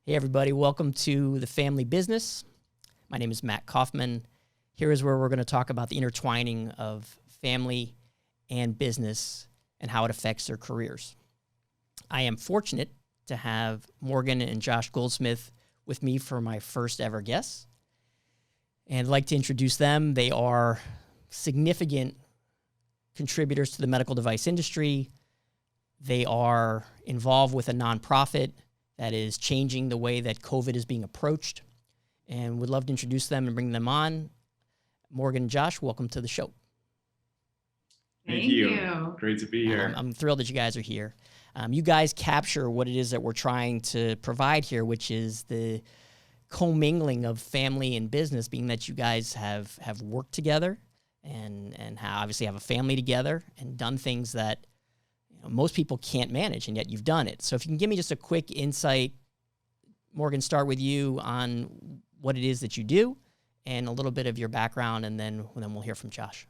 Hey everybody, welcome to The Family Business. My name is Matt Kaufman. Here is where we're going to talk about the intertwining of family and business and how it affects their careers. I am fortunate to have Morgan and Josh Goldsmith with me for my first ever guest. And I'd like to introduce them. They are significant contributors to the medical device industry. They are involved with a nonprofit that is changing the way that COVID is being approached. And would love to introduce them and bring them on. Morgan and Josh, welcome to the show. Thank you. Great to be here. I'm thrilled that you guys are here. You guys capture what it is that we're trying to provide here, which is the commingling of family and business, being that you guys have worked together and obviously have a family together and done things that most people can't manage, and yet you've done it. So if you can give me just a quick insight, Morgan, start with you on what it is that you do and a little bit of your background, and then we'll hear from Josh.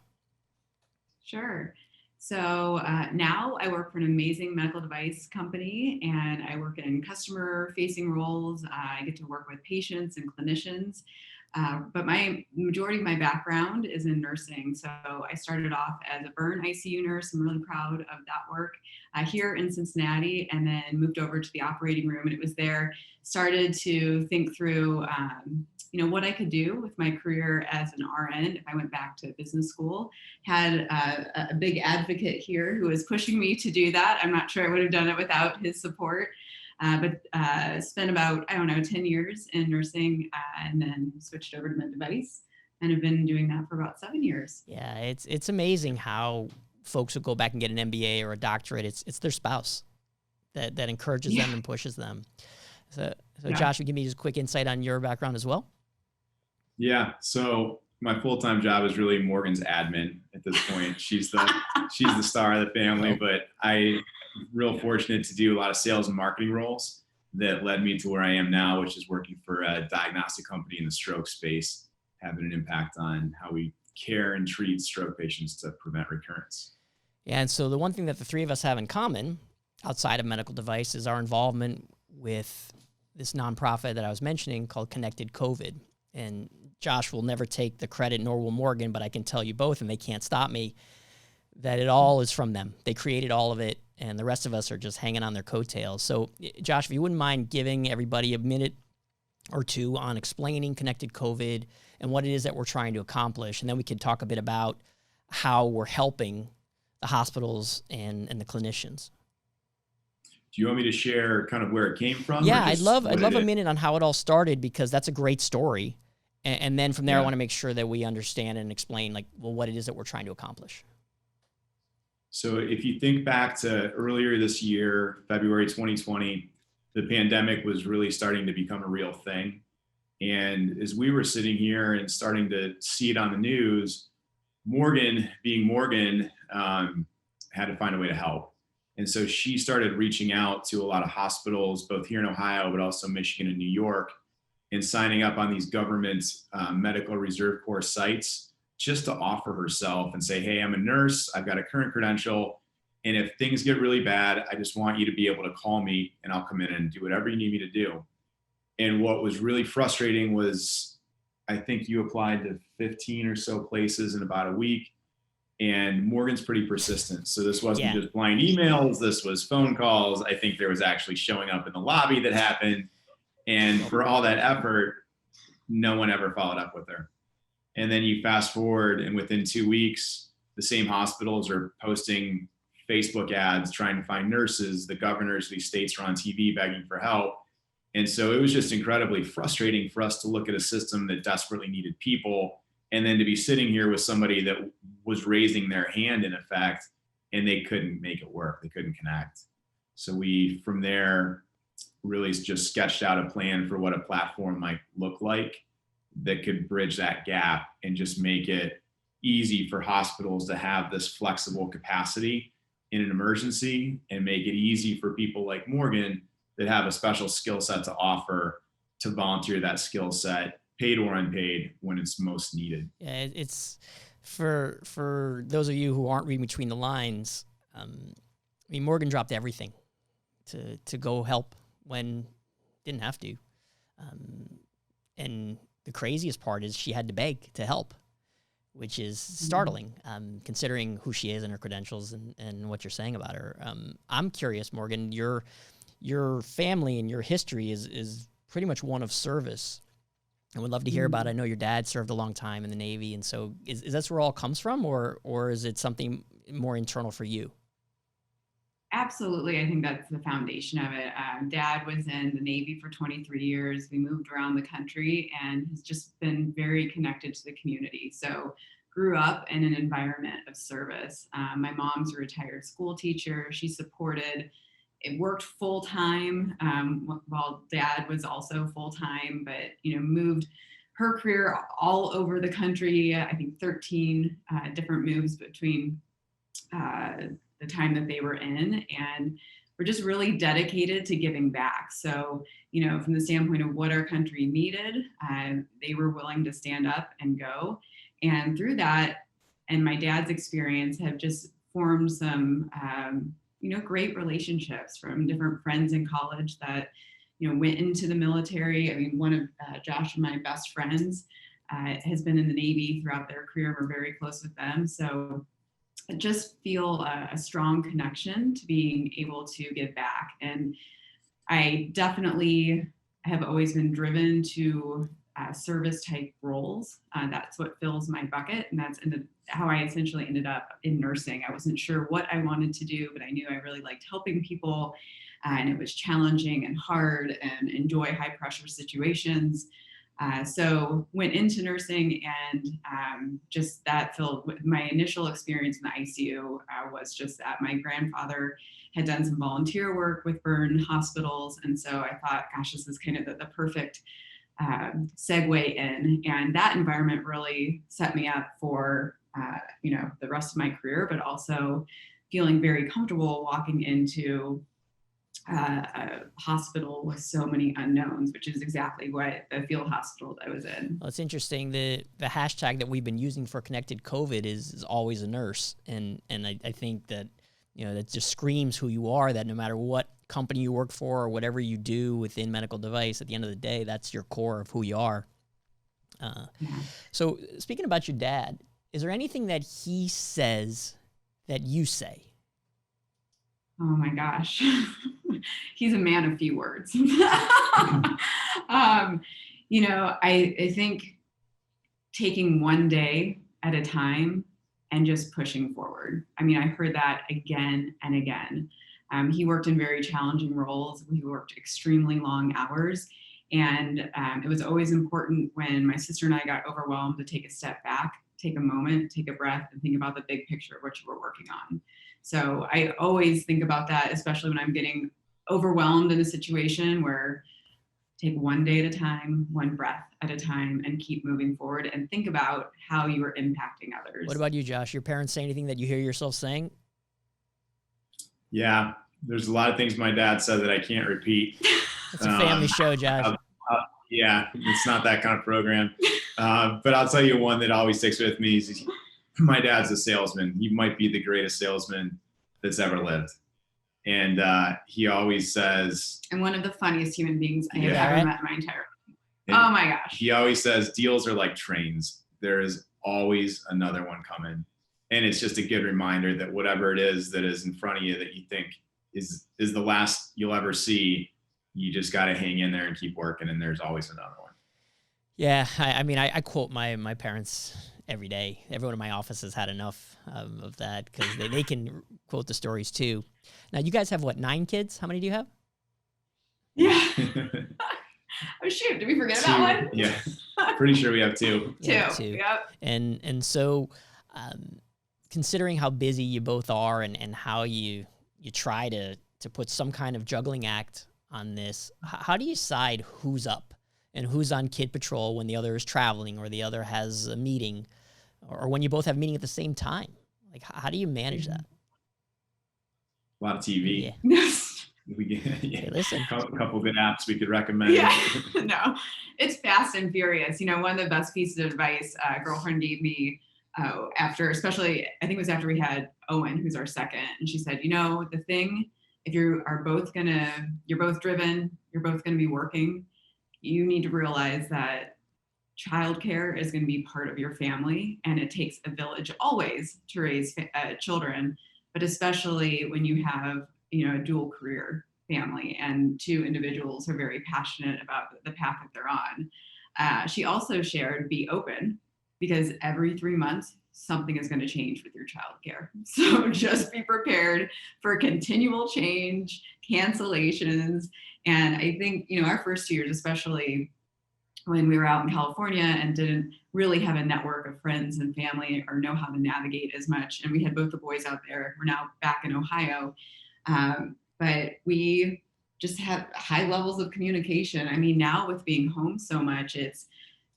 Sure. So now I work for an amazing medical device company, and I work in customer-facing roles. I get to work with patients and clinicians. But my majority of my background is in nursing. So I started off as a burn ICU nurse. I'm really proud of that work here in Cincinnati, and then moved over to the operating room. And it was there, started to think through, what I could do with my career as an RN if I went back to business school. Had a big advocate here who was pushing me to do that. I'm not sure I would have done it without his support. But spent about, 10 years in nursing and then switched over to med device and have been doing that for about 7 years. Yeah, it's amazing how folks will go back and get an MBA or a doctorate. It's their spouse that encourages them and pushes them. So Josh, would you give me just a quick insight on your background as well? Yeah, so my full-time job is really Morgan's admin at this point. She's the star of the family, but I'm real fortunate to do a lot of sales and marketing roles that led me to where I am now, which is working for a diagnostic company in the stroke space, having an impact on how we care and treat stroke patients to prevent recurrence. Yeah, and so the one thing that the three of us have in common outside of medical device is our involvement with this nonprofit that I was mentioning called Connected COVID. And Josh will never take the credit, nor will Morgan, but I can tell you both, and they can't stop me, that it all is from them. They created all of it, and the rest of us are just hanging on their coattails. So, Josh, if you wouldn't mind giving everybody a minute or two on explaining Connected COVID and what it is that we're trying to accomplish, and then we can talk a bit about how we're helping the hospitals and the clinicians. Do you want me to share kind of where it came from? Yeah, I'd love a minute on how it all started, because that's a great story. And then from there, I want to make sure that we understand and explain, what it is that we're trying to accomplish. So if you think back to earlier this year, February 2020, the pandemic was really starting to become a real thing. And as we were sitting here and starting to see it on the news, Morgan, being Morgan, had to find a way to help. And so she started reaching out to a lot of hospitals, both here in Ohio, but also Michigan and New York, and signing up on these government medical reserve corps sites just to offer herself and say, hey, I'm a nurse, I've got a current credential, and if things get really bad, I just want you to be able to call me and I'll come in and do whatever you need me to do. And what was really frustrating was, I think you applied to 15 or so places in about a week, and Morgan's pretty persistent. So this wasn't just blind emails, this was phone calls. I think there was actually showing up in the lobby that happened. And for all that effort, no one ever followed up with her. And then you fast forward, and within 2 weeks, the same hospitals are posting Facebook ads trying to find nurses. The governors of these states are on TV begging for help. And so it was just incredibly frustrating for us to look at a system that desperately needed people, and then to be sitting here with somebody that was raising their hand, in effect, and they couldn't make it work. They couldn't connect. So we, from there, really just sketched out a plan for what a platform might look like that could bridge that gap and just make it easy for hospitals to have this flexible capacity in an emergency, and make it easy for people like Morgan that have a special skill set to offer to volunteer that skill set, paid or unpaid, when it's most needed. Yeah, it's for those of you who aren't reading between the lines. Morgan dropped everything to go help when didn't have to. And the craziest part is she had to beg to help, which is startling, considering who she is and her credentials and what you're saying about her. I'm curious, Morgan, your family and your history is pretty much one of service. And would love to hear about it. I know your dad served a long time in the Navy, and so is that where it all comes from, or is it something more internal for you? Absolutely. I think that's the foundation of it. Dad was in the Navy for 23 years. We moved around the country and has just been very connected to the community. So grew up in an environment of service. My mom's a retired school teacher. She supported, it worked full time while Dad was also full time, but, moved her career all over the country. I think 13 different moves between the time that they were in, and we're just really dedicated to giving back. So, from the standpoint of what our country needed, they were willing to stand up and go. And through that, and my dad's experience, have just formed some, great relationships from different friends in college that, went into the military. I mean, one of Josh and my best friends has been in the Navy throughout their career. We're very close with them. So I just feel a strong connection to being able to give back. And I definitely have always been driven to service type roles. That's what fills my bucket. And that's how I essentially ended up in nursing. I wasn't sure what I wanted to do, but I knew I really liked helping people. And it was challenging and hard and enjoy high pressure situations. So went into nursing, and just that filled with my initial experience in the ICU was just that my grandfather had done some volunteer work with burn hospitals. And so I thought, gosh, this is kind of the perfect segue in. And that environment really set me up for, the rest of my career, but also feeling very comfortable walking into a hospital with so many unknowns, which is exactly what the field hospital that I was in. Well, it's interesting. The hashtag that we've been using for Connected COVID is always a nurse. And I think that, that just screams who you are, that no matter what company you work for or whatever you do within medical device, at the end of the day, that's your core of who you are. So speaking about your dad, is there anything that he says that you say? Oh my gosh. He's a man of few words. I think taking one day at a time and just pushing forward. I mean, I heard that again and again. He worked in very challenging roles. We worked extremely long hours. And it was always important when my sister and I got overwhelmed to take a step back, take a moment, take a breath, and think about the big picture of what you were working on. So I always think about that, especially when I'm getting overwhelmed in a situation, where take one day at a time, one breath at a time, and keep moving forward and think about how you are impacting others. What about you, Josh? Your parents say anything that you hear yourself saying? Yeah, there's a lot of things my dad said that I can't repeat. It's a family show, Josh. Yeah, it's not that kind of program. But I'll tell you one that always sticks with me is my dad's a salesman. He might be the greatest salesman that's ever lived. And he always says... And one of the funniest human beings I have ever met in my entire life. Oh my gosh. He always says, deals are like trains. There is always another one coming. And it's just a good reminder that whatever it is that is in front of you that you think is the last you'll ever see, you just got to hang in there and keep working, and there's always another one. Yeah, I mean, I quote my parents every day. Everyone in my office has had enough of that, because they can quote the stories too. Now, you guys have, what, 9 kids? How many do you have? Yeah. Oh, shoot. Did we forget about one? Yeah. Pretty sure we have 2. Yeah, 2. 2. Yep. And so considering how busy you both are and how you try to put some kind of juggling act on this, how do you decide who's up and who's on kid patrol when the other is traveling or the other has a meeting, or when you both have a meeting at the same time? Like, how do you manage that? A lot of TV. Yeah. Hey, listen. A couple good apps we could recommend. Yeah. No, it's fast and furious. One of the best pieces of advice a girlfriend gave me after, especially, I think it was after we had Owen, who's our second, and she said, the thing, if you're both driven, you're both going to be working, you need to realize that childcare is going to be part of your family, and it takes a village always to raise children, but especially when you have, a dual career family and two individuals who are very passionate about the path that they're on. She also shared, be open, because every 3 months, something is going to change with your childcare. So just be prepared for continual change, cancellations. And I think, our first 2 years, especially when we were out in California and didn't really have a network of friends and family or know how to navigate as much. And we had both the boys out there. We're now back in Ohio. But we just have high levels of communication. I mean, now with being home so much,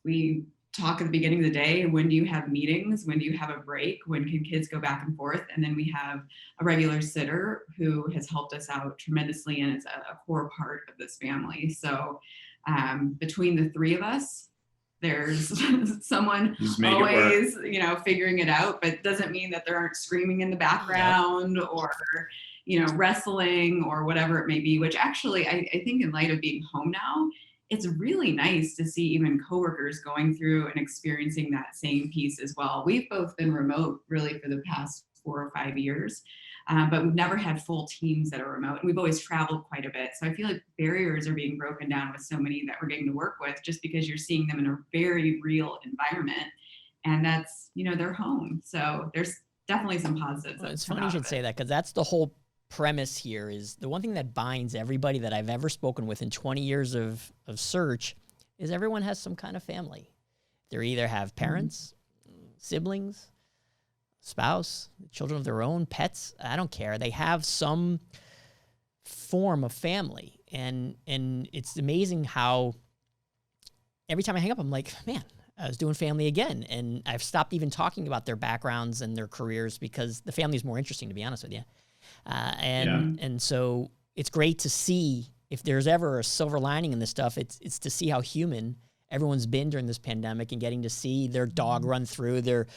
we talk at the beginning of the day. When do you have meetings? When do you have a break? When can kids go back and forth? And then we have a regular sitter who has helped us out tremendously and is a core part of this family. So between the three of us, there's someone always, figuring it out, but it doesn't mean that there aren't screaming in the background or, wrestling or whatever it may be, which actually I think in light of being home now, it's really nice to see even coworkers going through and experiencing that same piece as well. We've both been remote really for the past 4 or 5 years, but we've never had full teams that are remote. And we've always traveled quite a bit. So I feel like barriers are being broken down with so many that we're getting to work with, just because you're seeing them in a very real environment. And that's, their home. So there's definitely some positives. Well, it's funny you should say that, because that's the whole premise here. Is the one thing that binds everybody that I've ever spoken with in 20 years of search is everyone has some kind of family. They either have parents, siblings, spouse, children of their own, pets. I don't care. They have some form of family. And it's amazing how every time I hang up, I'm like, man, I was doing family again. And I've stopped even talking about their backgrounds and their careers because the family is more interesting, to be honest with you. And so it's great to see, if there's ever a silver lining in this stuff, it's to see how human everyone's been during this pandemic, and getting to see their dog run through, their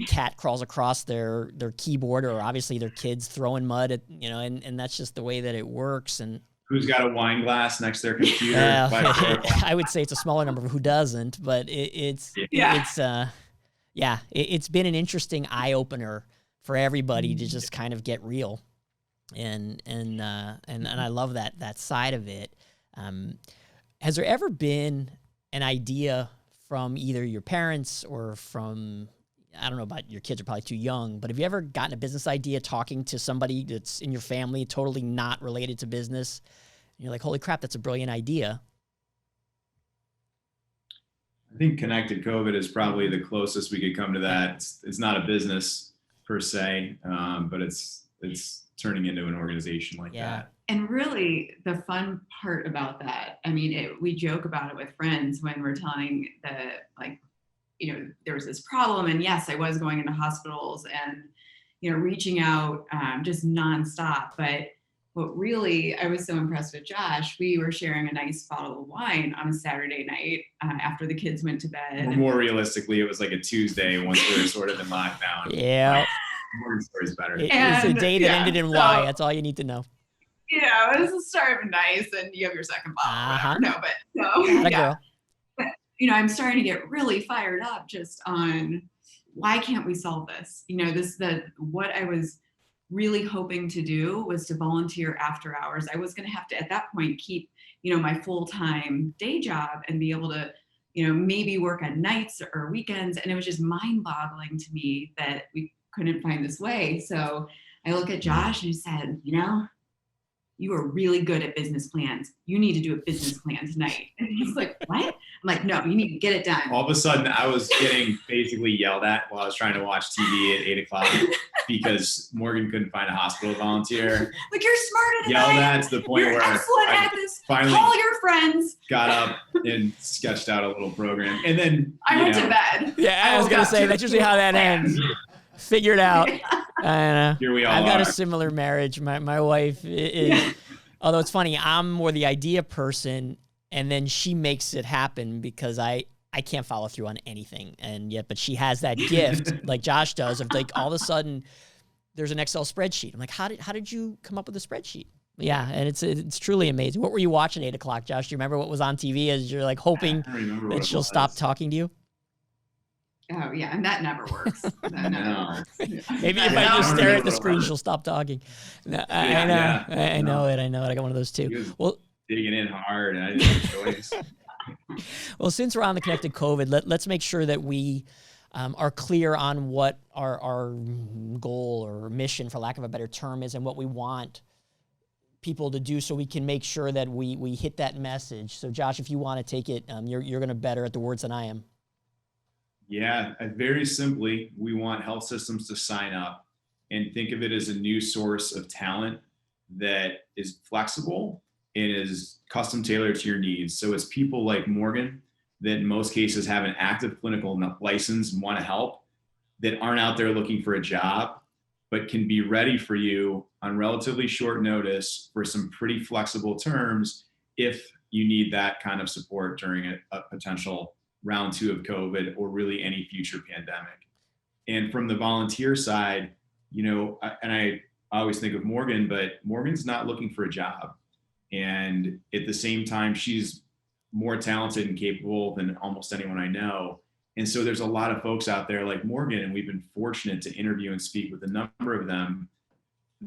cat crawls across their keyboard, or obviously their kids throwing mud at, and that's just the way that it works. And who's got a wine glass next to their computer? I would say it's a smaller number of who doesn't, but it's been an interesting eye opener for everybody to just kind of get real, and I love that side of it. Has there ever been an idea from either your parents or from, I don't know about your kids are probably too young, but have you ever gotten a business idea talking to somebody that's in your family, totally not related to business? And you're like, holy crap, that's a brilliant idea. I think connected COVID is probably the closest we could come to that. It's not a business per se, but it's turning into an organization like that. And really the fun part about that, I mean, we joke about it with friends when we're telling there was this problem, and yes, I was going into hospitals and, reaching out just nonstop. But what really, I was so impressed with Josh, we were sharing a nice bottle of wine on a Saturday night after the kids went to bed. Or more realistically, it was like a Tuesday once we were sort of in lockdown. Yeah. Morning story's better. It's a day that ended in Y. That's all you need to know. It was a start of nice, and you have your second bottle. No, but Girl. But, I'm starting to get really fired up just on why can't we solve this? What I was really hoping to do was to volunteer after hours. I was going to have to, at that point, keep, my full-time day job and be able to, maybe work at nights or weekends. And it was just mind-boggling to me that we couldn't find this way. So I look at Josh and said, you are really good at business plans. You need to do a business plan tonight. And he's like, what? I'm like, no, you need to get it done. All of a sudden, I was getting basically yelled at while I was trying to watch TV at 8 o'clock because Morgan couldn't find a hospital volunteer. Like, you're smarter than yelled at to the point you're where excellent at this. Finally call your friends. Got up and sketched out a little program. And then I went to bed. Yeah, I was going to say, that's usually how that ends. Figure it out. Here we all I've got are. a similar marriage. My wife is, although it's funny, I'm more the idea person, and then she makes it happen because I can't follow through on anything. But she has that gift, like Josh does, of like all of a sudden there's an Excel spreadsheet. I'm like, how did you come up with a spreadsheet? Yeah, and it's truly amazing. What were you watching 8 o'clock, Josh? Do you remember what was on TV as you're like hoping that she'll stop talking to you? Oh yeah, and that never works. That never works. Maybe if I just stare at the screen, she'll stop talking. No, I know it. I got one of those too. Well, digging in hard, and I didn't have a choice. Well, since we're on the connected COVID, let's make sure that we are clear on what our goal or mission, for lack of a better term, is, and what we want people to do, so we can make sure that we hit that message. So, Josh, if you want to take it, you're going to better at the words than I am. Yeah, very simply, we want health systems to sign up and think of it as a new source of talent that is flexible and is custom tailored to your needs. So it's people like Morgan that in most cases have an active clinical license and want to help, that aren't out there looking for a job, but can be ready for you on relatively short notice for some pretty flexible terms if you need that kind of support during a potential round 2 of COVID or really any future pandemic. And from the volunteer side, and I always think of Morgan, but Morgan's not looking for a job. And at the same time, she's more talented and capable than almost anyone I know. And so there's a lot of folks out there like Morgan, and we've been fortunate to interview and speak with a number of them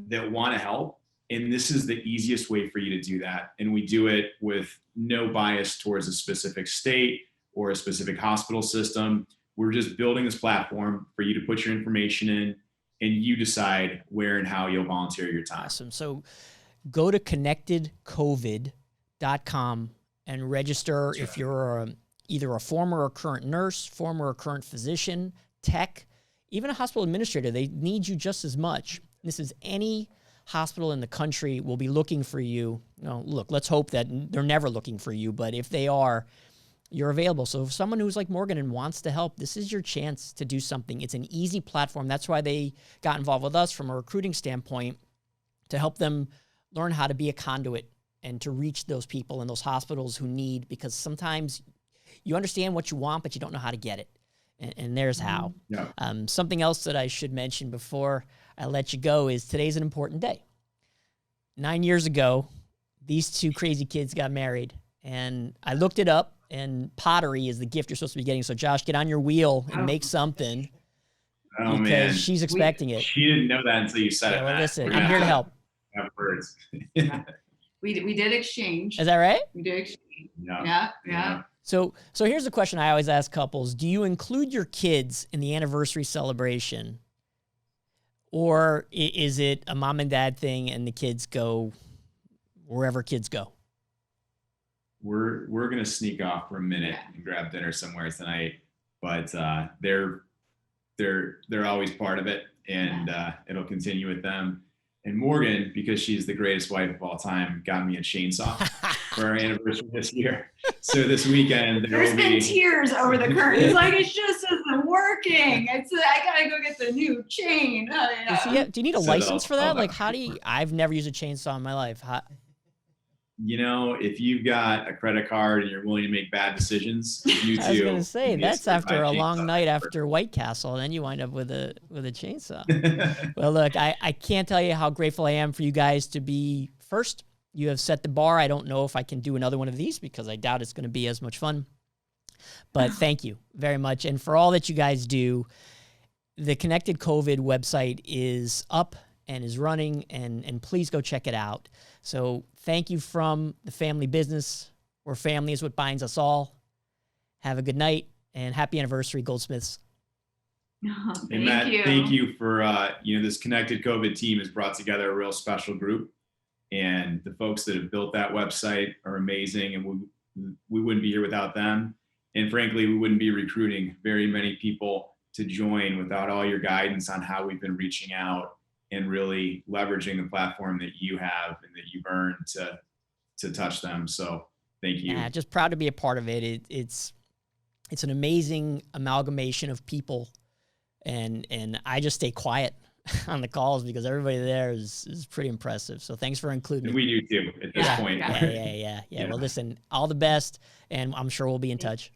that want to help. And this is the easiest way for you to do that. And we do it with no bias towards a specific state or a specific hospital system. We're just building this platform for you to put your information in, and you decide where and how you'll volunteer your time. Awesome. So go to connectedcovid.com and register if you're either a former or current nurse, former or current physician, tech, even a hospital administrator. They need you just as much. This is any hospital in the country will be looking for you. Look, let's hope that they're never looking for you, but if they are, you're available. So if someone who's like Morgan and wants to help, this is your chance to do something. It's an easy platform. That's why they got involved with us from a recruiting standpoint, to help them learn how to be a conduit and to reach those people in those hospitals who need, because sometimes you understand what you want, but you don't know how to get it. And there's how. Yeah. Something else that I should mention before I let you go is today's an important day. 9 years ago, these two crazy kids got married, and I looked it up. And pottery is the gift you're supposed to be getting. So, Josh, get on your wheel and make something. Oh, because man. She's expecting it. She didn't know that until you said it. Well, listen, I'm here to help. Have words. We did exchange. Is that right? We did exchange. Yeah. So here's the question I always ask couples. Do you include your kids in the anniversary celebration? Or is it a mom and dad thing and the kids go wherever kids go? We're gonna sneak off for a minute and grab dinner somewhere tonight, but they're always part of it, and it'll continue with them. And Morgan, because she's the greatest wife of all time, got me a chainsaw for our anniversary this year. So this weekend there's been tears over the curtain. It's like, it just isn't working. I gotta go get the new chain. Do you need a license for that? Like, I've never used a chainsaw in my life. If you've got a credit card and you're willing to make bad decisions, you too. I was going to say, that's after a long night after White Castle, and then you wind up with a chainsaw. Well, look, I can't tell you how grateful I am for you guys to be first. You have set the bar. I don't know if I can do another one of these because I doubt it's going to be as much fun. But thank you very much. And for all that you guys do, the Connected COVID website is up and is running, and please go check it out. So thank you from the family business, where family is what binds us all. Have a good night, and happy anniversary, Goldsmiths. Hey, Matt, thank you for, this Connected COVID team has brought together a real special group, and the folks that have built that website are amazing, and we wouldn't be here without them. And frankly, we wouldn't be recruiting very many people to join without all your guidance on how we've been reaching out and really leveraging the platform that you have and that you've earned to touch them. So thank you. Yeah, just proud to be a part of it. It's an amazing amalgamation of people, and I just stay quiet on the calls because everybody there is pretty impressive. So thanks for including me. We do too at this point. Yeah. Well, listen, all the best, and I'm sure we'll be in touch.